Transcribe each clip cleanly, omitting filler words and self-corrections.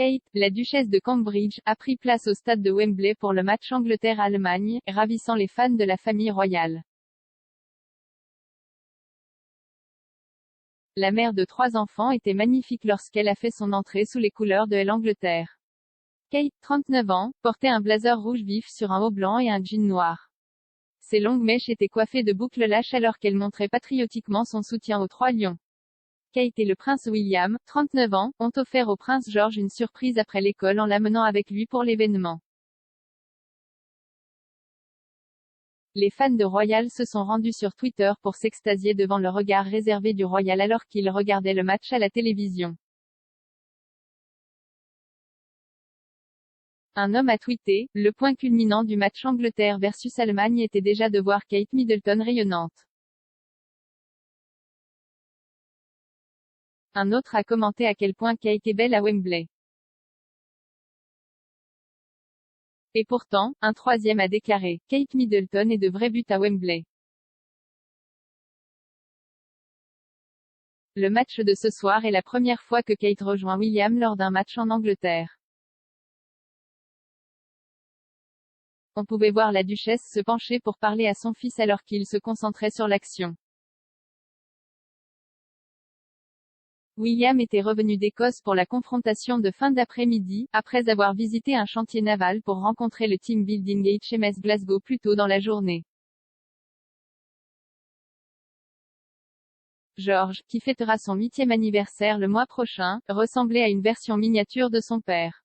Kate, la duchesse de Cambridge, a pris place au stade de Wembley pour le match Angleterre-Allemagne, ravissant les fans de la famille royale. La mère de 3 enfants était magnifique lorsqu'elle a fait son entrée sous les couleurs de l'Angleterre. Kate, 39 ans, portait un blazer rouge vif sur un haut blanc et un jean noir. Ses longues mèches étaient coiffées de boucles lâches alors qu'elle montrait patriotiquement son soutien aux 3 lions. Kate et le prince William, 39 ans, ont offert au prince George une surprise après l'école en l'amenant avec lui pour l'événement. Les fans de Royal se sont rendus sur Twitter pour s'extasier devant le regard réservé du Royal alors qu'il regardait le match à la télévision. Un homme a tweeté: « Le point culminant du match Angleterre versus Allemagne était déjà de voir Kate Middleton rayonnante. » Un autre a commenté à quel point Kate est belle à Wembley. Et pourtant, un troisième a déclaré: « Kate Middleton est de vrais buts à Wembley. » Le match de ce soir est la première fois que Kate rejoint William lors d'un match en Angleterre. On pouvait voir la duchesse se pencher pour parler à son fils alors qu'il se concentrait sur l'action. William était revenu d'Écosse pour la confrontation de fin d'après-midi, après avoir visité un chantier naval pour rencontrer le team building HMS Glasgow plus tôt dans la journée. George, qui fêtera son 8e anniversaire le mois prochain, ressemblait à une version miniature de son père.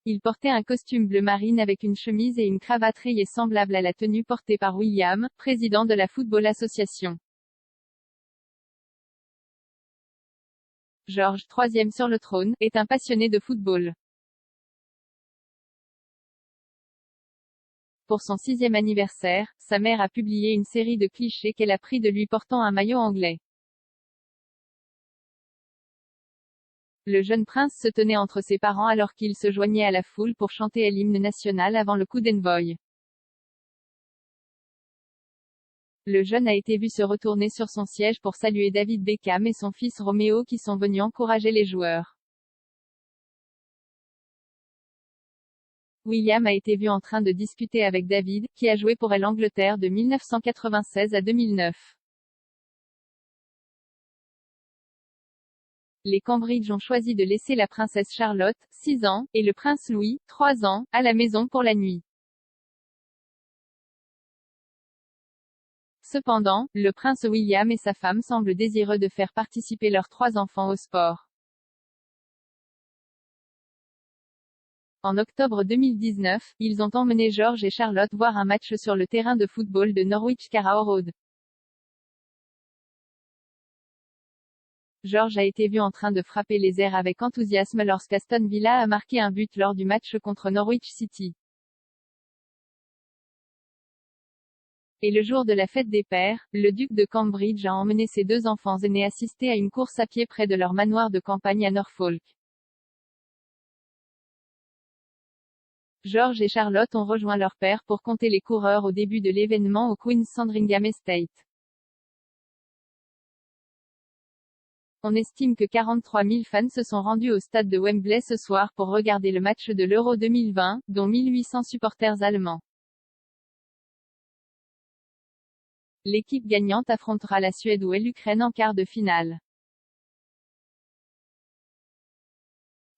Il portait un costume bleu marine avec une chemise et une cravate rayée semblable à la tenue portée par William, président de la Football Association. George, 3e sur le trône, est un passionné de football. Pour son 6e anniversaire, sa mère a publié une série de clichés qu'elle a pris de lui portant un maillot anglais. Le jeune prince se tenait entre ses parents alors qu'il se joignait à la foule pour chanter l'hymne national avant le coup d'envoi. Le jeune a été vu se retourner sur son siège pour saluer David Beckham et son fils Romeo qui sont venus encourager les joueurs. William a été vu en train de discuter avec David, qui a joué pour l'Angleterre de 1996 à 2009. Les Cambridge ont choisi de laisser la princesse Charlotte, 6 ans, et le prince Louis, 3 ans, à la maison pour la nuit. Cependant, le prince William et sa femme semblent désireux de faire participer leurs 3 enfants au sport. En octobre 2019, ils ont emmené George et Charlotte voir un match sur le terrain de football de Norwich Carrow Road. George a été vu en train de frapper les airs avec enthousiasme lorsqu'Aston Villa a marqué un but lors du match contre Norwich City. Et le jour de la fête des pères, le duc de Cambridge a emmené ses 2 enfants aînés assister à une course à pied près de leur manoir de campagne à Norfolk. George et Charlotte ont rejoint leur père pour compter les coureurs au début de l'événement au Queen's Sandringham Estate. On estime que 43 000 fans se sont rendus au stade de Wembley ce soir pour regarder le match de l'Euro 2020, dont 1800 supporters allemands. L'équipe gagnante affrontera la Suède ou l'Ukraine en quart de finale.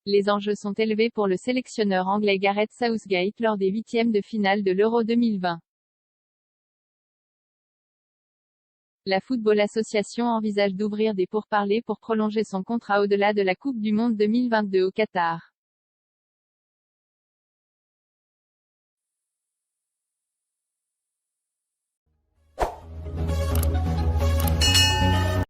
Les enjeux sont élevés pour le sélectionneur anglais Gareth Southgate lors des 8e de finale de l'Euro 2020. La Football Association envisage d'ouvrir des pourparlers pour prolonger son contrat au-delà de la Coupe du Monde 2022 au Qatar.